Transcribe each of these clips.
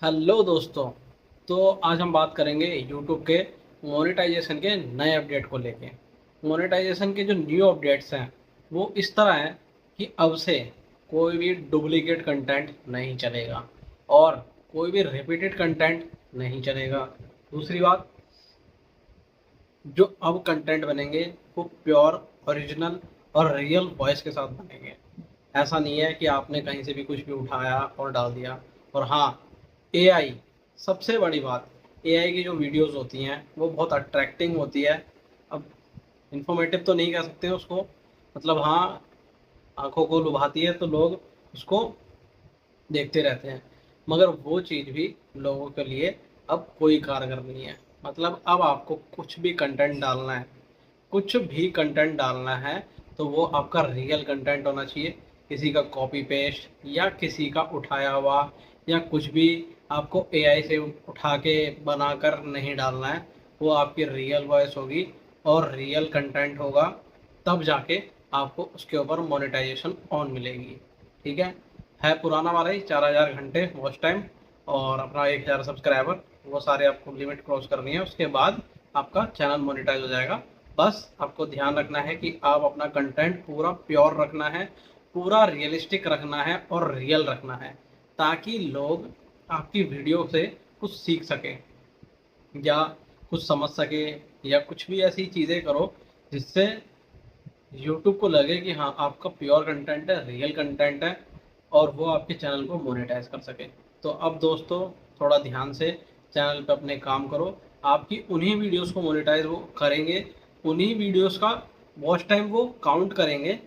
Hello दोस्तों। तो आज हम बात करेंगे यूट्यूब के मोनेटाइजेशन के नए अपडेट को लेके। मोनेटाइजेशन के जो न्यू अपडेट्स हैं वो इस तरह हैं कि अब से कोई भी डुप्लीकेट कंटेंट नहीं चलेगा और कोई भी रिपीटेड कंटेंट नहीं चलेगा। दूसरी बात, जो अब कंटेंट बनेंगे वो प्योर, ओरिजिनल और रियल वॉइस के साथ बनेंगे। ऐसा नहीं है कि आपने कहीं से भी कुछ भी उठाया और डाल दिया। और हाँ, एआई, सबसे बड़ी बात, एआई की जो वीडियोस होती हैं वो बहुत अट्रैक्टिंग होती है। अब इंफॉर्मेटिव तो नहीं कह सकते उसको, मतलब हाँ, आंखों को लुभाती है तो लोग उसको देखते रहते हैं, मगर वो चीज़ भी लोगों के लिए अब कोई कारगर नहीं है। मतलब अब आपको कुछ भी कंटेंट डालना है, कुछ भी कंटेंट डालना है तो वो आपका रियल कंटेंट होना चाहिए। किसी का कॉपी पेस्ट या किसी का उठाया हुआ या कुछ भी आपको एआई से उठा के बनाकर नहीं डालना है। वो आपकी रियल वॉइस होगी और रियल कंटेंट होगा, तब जाके आपको उसके ऊपर मोनेटाइजेशन ऑन मिलेगी। ठीक है पुराना वाला ही 4000 घंटे वॉच टाइम और अपना 1000 सब्सक्राइबर, वो सारे आपको लिमिट क्रॉस करनी है, उसके बाद आपका चैनल मोनेटाइज हो जाएगा। बस आपको ध्यान रखना है कि आप अपना कंटेंट पूरा प्योर रखना है, पूरा रियलिस्टिक रखना है और रियल रखना है, ताकि लोग आपकी वीडियो से कुछ सीख सकें या कुछ समझ सके, या कुछ भी ऐसी चीज़ें करो जिससे यूट्यूब को लगे कि हाँ आपका प्योर कंटेंट है, रियल कंटेंट है, और वो आपके चैनल को मोनेटाइज कर सके। तो अब दोस्तों, थोड़ा ध्यान से चैनल पे अपने काम करो। आपकी उन्हीं वीडियोस को मोनेटाइज वो करेंगे, उन्हीं वीडियोस का वॉच टाइम वो काउंट करेंगे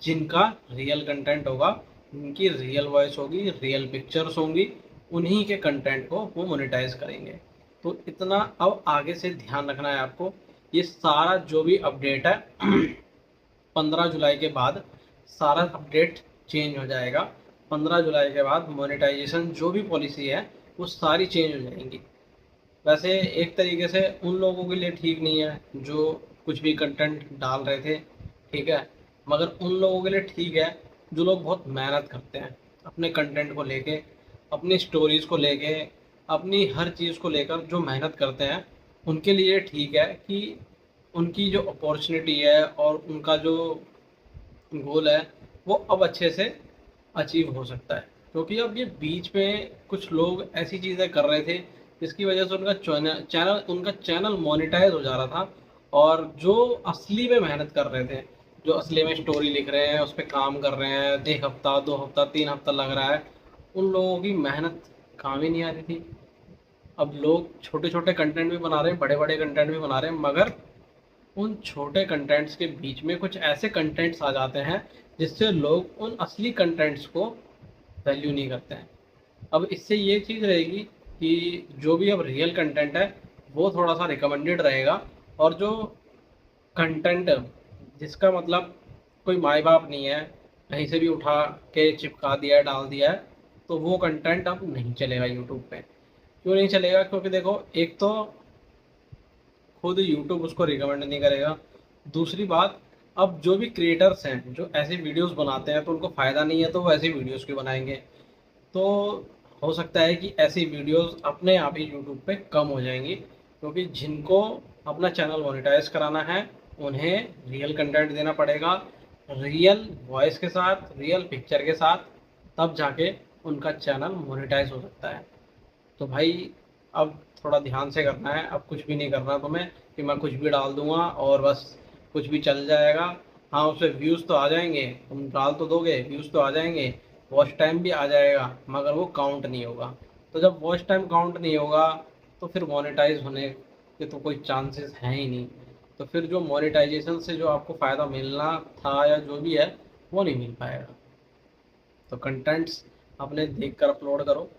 जिनका रियल कंटेंट होगा, जिनकी रियल वॉइस होगी, रियल पिक्चर्स होंगी, उन्हीं के कंटेंट को वो मोनेटाइज करेंगे। तो इतना अब आगे से ध्यान रखना है आपको। ये सारा जो भी अपडेट है 15 जुलाई के बाद सारा अपडेट चेंज हो जाएगा। 15 जुलाई के बाद मोनेटाइजेशन जो भी पॉलिसी है वो सारी चेंज हो जाएंगी। वैसे एक तरीके से उन लोगों के लिए ठीक नहीं है जो कुछ भी कंटेंट डाल रहे थे, ठीक है, मगर उन लोगों के लिए ठीक है जो लोग बहुत मेहनत करते हैं अपने कंटेंट को लेके, अपनी स्टोरीज को लेके, अपनी हर चीज़ को लेकर जो मेहनत करते हैं, उनके लिए ठीक है कि उनकी जो अपॉर्चुनिटी है और उनका जो गोल है वो अब अच्छे से अचीव हो सकता है। क्योंकि अब ये बीच में कुछ लोग ऐसी चीज़ें कर रहे थे जिसकी वजह से उनका चैनल मोनेटाइज हो जा रहा था, और जो असली में मेहनत कर रहे थे, जो असली में स्टोरी लिख रहे हैं, उस पर काम कर रहे हैं, 1 हफ्ता 2 हफ्ता 3 हफ्ता लग रहा है, उन लोगों की मेहनत काम ही नहीं आ रही थी। अब लोग छोटे छोटे कंटेंट भी बना रहे हैं, बड़े बड़े कंटेंट भी बना रहे हैं, मगर उन छोटे कंटेंट्स के बीच में कुछ ऐसे कंटेंट्स आ जाते हैं जिससे लोग उन असली कंटेंट्स को वैल्यू नहीं करते हैं। अब इससे ये चीज़ रहेगी कि जो भी अब रियल कंटेंट है वो थोड़ा सा रिकमेंडेड रहेगा, और जो कंटेंट जिसका मतलब कोई माँ बाप नहीं है, कहीं से भी उठा के चिपका दिया है, डाल दिया है, तो वो कंटेंट अब नहीं चलेगा यूट्यूब पे। क्यों नहीं चलेगा? क्योंकि देखो, एक तो खुद यूट्यूब उसको रिकमेंड नहीं करेगा। दूसरी बात, अब जो भी क्रिएटर्स हैं जो ऐसी वीडियोस बनाते हैं तो उनको फ़ायदा नहीं है, तो वो ऐसी वीडियोस क्यों बनाएंगे? तो हो सकता है कि ऐसी वीडियोस अपने आप ही यूट्यूब पे कम हो जाएंगी, क्योंकि जिनको अपना चैनल मोनेटाइज कराना है उन्हें रियल कंटेंट देना पड़ेगा, रियल वॉइस के साथ, रियल पिक्चर के साथ, तब जाके उनका चैनल मोनेटाइज हो सकता है। तो भाई, अब थोड़ा ध्यान से करना है। अब कुछ भी नहीं करना तुम्हें कि मैं कुछ भी डाल दूंगा और बस कुछ भी चल जाएगा। हाँ, उससे व्यूज़ तो आ जाएंगे, तुम डाल तो दोगे, व्यूज़ तो आ जाएंगे, वॉच टाइम भी आ जाएगा, मगर वो काउंट नहीं होगा। तो जब वॉच टाइम काउंट नहीं होगा तो फिर मोनेटाइज होने के तो कोई चांसेस हैं ही नहीं। तो फिर जो मोनेटाइजेशन से जो आपको फ़ायदा मिलना था या जो भी है, वो नहीं मिल पाएगा। तो कंटेंट्स अपने देख कर अपलोड करो,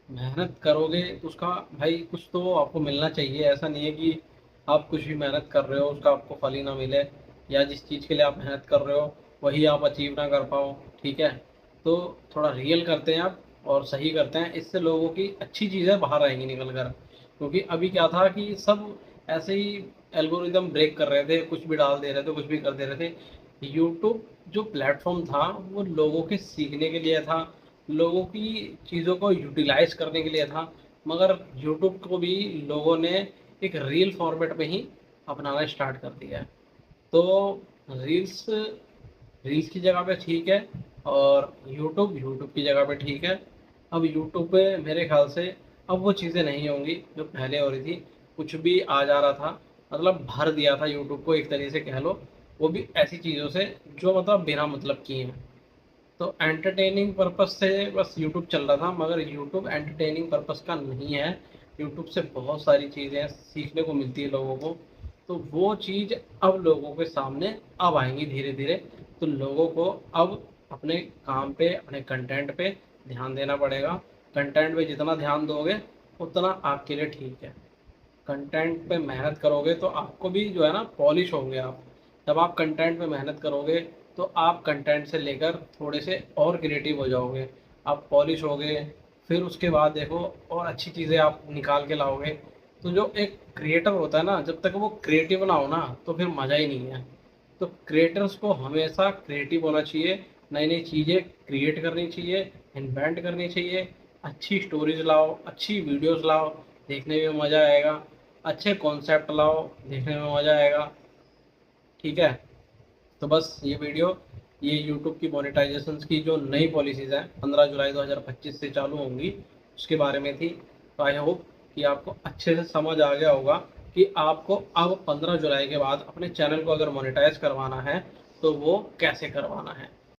मेहनत करोगे तो उसका भाई कुछ तो आपको मिलना चाहिए। ऐसा नहीं है कि आप कुछ भी मेहनत कर रहे हो उसका आपको फल ही ना मिले, या जिस चीज़ के लिए आप मेहनत कर रहे हो वही आप अचीव ना कर पाओ। ठीक है, तो थोड़ा रियल करते हैं आप और सही करते हैं, इससे लोगों की अच्छी चीज़ें बाहर आएंगी निकल कर। क्योंकि अभी क्या था कि सब ऐसे ही एल्गोरिदम ब्रेक कर रहे थे, कुछ भी डाल दे रहे थे, कुछ भी कर दे रहे थे। यूट्यूब जो प्लेटफॉर्म था वो लोगों के सीखने के लिए था, लोगों की चीज़ों को यूटिलाइज करने के लिए था, मगर यूट्यूब को भी लोगों ने एक रील फॉर्मेट में ही अपनाना स्टार्ट कर दिया है। तो रील्स रील्स की जगह पे ठीक है, और यूट्यूब यूट्यूब की जगह पे ठीक है। अब यूट्यूब पे मेरे ख्याल से अब वो चीज़ें नहीं होंगी जो पहले हो रही थी। कुछ भी आ जा रहा था, मतलब भर दिया था यूट्यूब को एक तरीके से कह लो, वो भी ऐसी चीज़ों से जो मतलब बिना मतलब की हैं। तो एंटरटेनिंग पर्पस से बस यूट्यूब चल रहा था, मगर यूट्यूब एंटरटेनिंग पर्पस का नहीं है। यूट्यूब से बहुत सारी चीज़ें सीखने को मिलती है लोगों को। तो वो चीज़ अब लोगों के सामने अब आएंगी धीरे धीरे। तो लोगों को अब अपने काम पे, अपने कंटेंट पे ध्यान देना पड़ेगा। कंटेंट पे जितना ध्यान दोगे उतना आपके लिए ठीक है। कंटेंट पे मेहनत करोगे तो आपको भी जो है ना पॉलिश होंगे आप। जब आप कंटेंट पे मेहनत करोगे तो आप कंटेंट से लेकर थोड़े से और क्रिएटिव हो जाओगे, आप पॉलिश होगे। फिर उसके बाद देखो और अच्छी चीज़ें आप निकाल के लाओगे। तो जो एक क्रिएटर होता है ना, जब तक वो क्रिएटिव ना हो ना तो फिर मज़ा ही नहीं है। तो क्रिएटर्स को हमेशा क्रिएटिव होना चाहिए, नई नई चीज़ें क्रिएट करनी चाहिए, इन्वेंट करनी चाहिए। अच्छी स्टोरीज लाओ, अच्छी वीडियोस लाओ, देखने में मज़ा आएगा। अच्छे कॉन्सेप्ट लाओ, देखने में मज़ा आएगा। ठीक है। तो बस ये वीडियो, ये यूट्यूब की मोनेटाइजेशन की जो नई पॉलिसीज़ हैं 15 जुलाई 2025 से चालू होंगी, उसके बारे में थी। तो आई होप कि आपको अच्छे से समझ आ गया होगा कि आपको अब 15 जुलाई के बाद अपने चैनल को अगर मोनेटाइज करवाना है तो वो कैसे करवाना है।